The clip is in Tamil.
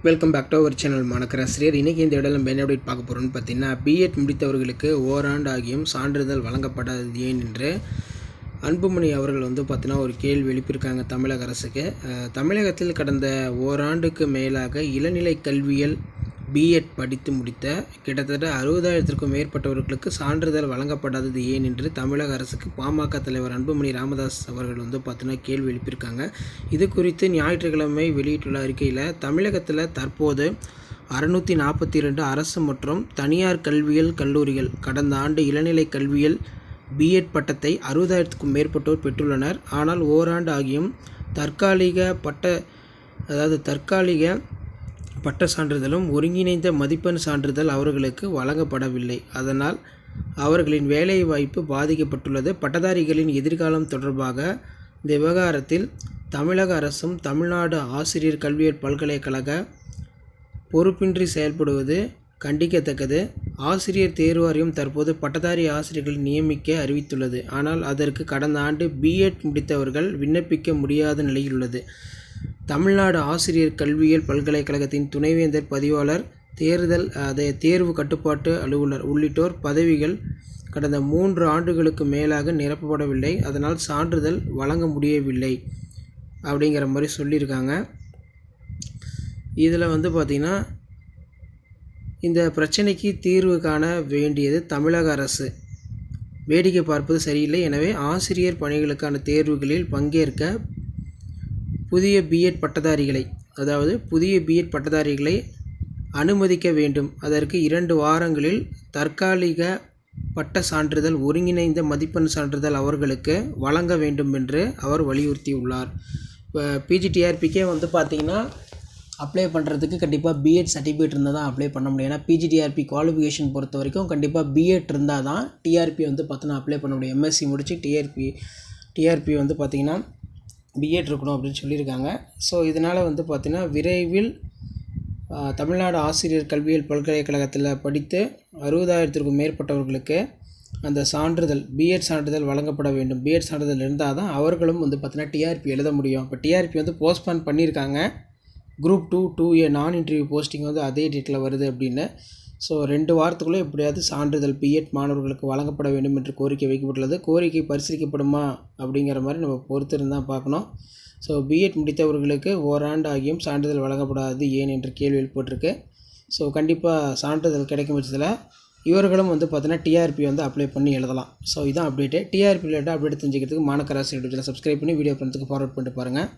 Welcome back to our channel மாணக்கராசிரியர். இன்றைக்கி இந்த இடம் நம்ம என்ன அப்டேட் பார்க்க போகிறோம்னு பார்த்தீங்கன்னா, பிஎட் முடித்தவர்களுக்கு ஓராண்டு ஆகியும் சான்றிதழ் வழங்கப்படாதது ஏன் என்று அன்புமணி அவர்கள் பார்த்தீங்கன்னா ஒரு கேள்வி எழுப்பியிருக்காங்க தமிழக அரசுக்கு. தமிழகத்தில் கடந்த ஓராண்டுக்கு மேலாக இளநிலை கல்வியில் பிஎட் படித்து முடித்த கிட்டத்தட்ட 60,000க்கும் மேற்பட்டவர்களுக்கு சான்றிதழ் வழங்கப்படாதது ஏன் என்று தமிழக அரசுக்கு பாமக தலைவர் அன்புமணி ராமதாஸ் அவர்கள் பார்த்தீங்கன்னா கேள்வி எழுப்பியிருக்காங்க. இது குறித்து ஞாயிற்றுக்கிழமை வெளியிட்டுள்ள அறிக்கையில், தமிழகத்தில் தற்போது 642 அரசு மற்றும் தனியார் கல்வியியல் கல்லூரிகள் கடந்த ஆண்டு இளநிலை கல்வியில் பிஎட் பட்டத்தை 60,000க்கும் மேற்பட்டோர் பெற்றுள்ளனர். ஆனால் ஓராண்டு ஆகியும் தற்காலிக பட்ட சான்றிதழும் ஒருங்கிணைந்த மதிப்பெண் சான்றிதழ் அவர்களுக்கு வழங்கப்படவில்லை. அதனால் அவர்களின் வேலை வாய்ப்பு பாதிக்கப்பட்டுள்ளது. பட்டதாரிகளின் எதிர்காலம் தொடர்பாக இந்த விவகாரத்தில் தமிழக அரசும் தமிழ்நாடு ஆசிரியர் கல்வியியல் பல்கலைக்கழக பொறுப்பின்றி செயல்படுவது கண்டிக்கத்தக்கது. ஆசிரியர் தேர்வு வாரியம் தற்போது பட்டதாரி ஆசிரியர்களை நியமிக்க அறிவித்துள்ளது. ஆனால் அதற்கு கடந்த ஆண்டு பிஎட் முடித்தவர்கள் விண்ணப்பிக்க முடியாத நிலையில் உள்ளது. தமிழ்நாடு ஆசிரியர் கல்வியியல் பல்கலைக்கழகத்தின் துணைவேந்தர், பதிவாளர், தேர்வு கட்டுப்பாட்டு அலுவலர் உள்ளிட்டோர் பதவிகள் கடந்த 3 ஆண்டுகளுக்கு மேலாக நிரப்பப்படவில்லை. அதனால் சான்றிதழ் வழங்க முடியவில்லை அப்படிங்கிற மாதிரி சொல்லியிருக்காங்க. இதில் பார்த்திங்கன்னா, இந்த பிரச்சனைக்கு தீர்வு காண வேண்டியது தமிழக அரசு. வேடிக்கை பார்ப்பது சரியில்லை. எனவே ஆசிரியர் பணிகளுக்கான தேர்வுகளில் பங்கேற்க புதிய பிஎட் பட்டதாரிகளை அனுமதிக்க வேண்டும். அதற்கு 2 வாரங்களில் தற்காலிக பட்ட சான்றிதழ் ஒருங்கிணைந்த மதிப்பெண் சான்றிதழ் அவர்களுக்கு வழங்க வேண்டும் என்று அவர் வலியுறுத்தியுள்ளார். இப்போ பிஜிடிஆர்பிக்கே பார்த்திங்கன்னா அப்ளை பண்ணுறதுக்கு கண்டிப்பாக பிஎட் சர்டிஃபிகேட் இருந்தால் தான் அப்ளை பண்ண முடியும். ஏன்னா பிஜிடிஆர்பி குவாலிஃபிகேஷன் பொறுத்த வரைக்கும் கண்டிப்பாக பிஎட் இருந்தால் தான் டிஆர்பி பார்த்தீங்கன்னா அப்ளை பண்ண முடியும். எம்எஸ்சி முடித்து டிஆர்பி பார்த்திங்கன்னா பிஎட் இருக்கணும் அப்படின்னு சொல்லியிருக்காங்க. ஸோ இதனால் பார்த்திங்கன்னா விரைவில் தமிழ்நாடு ஆசிரியர் கல்வியியல் பல்கலைக்கழகத்தில் படித்து 60,000க்கும் மேற்பட்டவர்களுக்கு அந்த சான்றிதழ் பிஎட் சான்றிதழ் வழங்கப்பட வேண்டும். பிஎட் சான்றிதழ் இருந்தால் தான் அவர்களும் பார்த்திங்கன்னா டிஆர்பி எழுத முடியும். இப்போ டிஆர்பி போஸ்ட்பான் பண்ணியிருக்காங்க. குரூப் 2 2A நான் இன்டர்வியூ போஸ்டிங் அதே டேட்டில் வருது அப்படின்னு. ஸோ 2 வாரத்துக்குள்ளே எப்படியாவது சான்றிதழ் பிஎட் மாணவர்களுக்கு வழங்கப்பட வேண்டும் என்று கோரிக்கை வைக்கப்பட்டுள்ளது. கோரிக்கை பரிசீலிக்கப்படுமா அப்படிங்கிற மாதிரி நம்ம பொறுத்திருந்தான் பார்க்கணும். ஸோ பிஎட் முடித்தவர்களுக்கு ஓராண்டு ஆகியும் சான்றிதழ் வழங்கப்படாது ஏன் என்று கேள்வி எழுப்பப்பட்டிருக்கு. ஸோ கண்டிப்பாக சான்றிதழ் கிடைக்கும் பட்சத்தில் இவர்களும் பார்த்தீங்கன்னா டிஆர்பி அப்ளை பண்ணி எழுதலாம். ஸோ இதான் அப்டேட்டு. டிஆர்பி ரிலேட்டட் அப்டேட் தெரிஞ்சுக்கிறதுக்கு மாணக்கராசி யூடியூப் சேனல் சப்ஸ்கிரைப் பண்ணி வீடியோ பண்ணுறதுக்கு ஃபார்வர்ட் பண்ணிட்டு பாருங்கள்.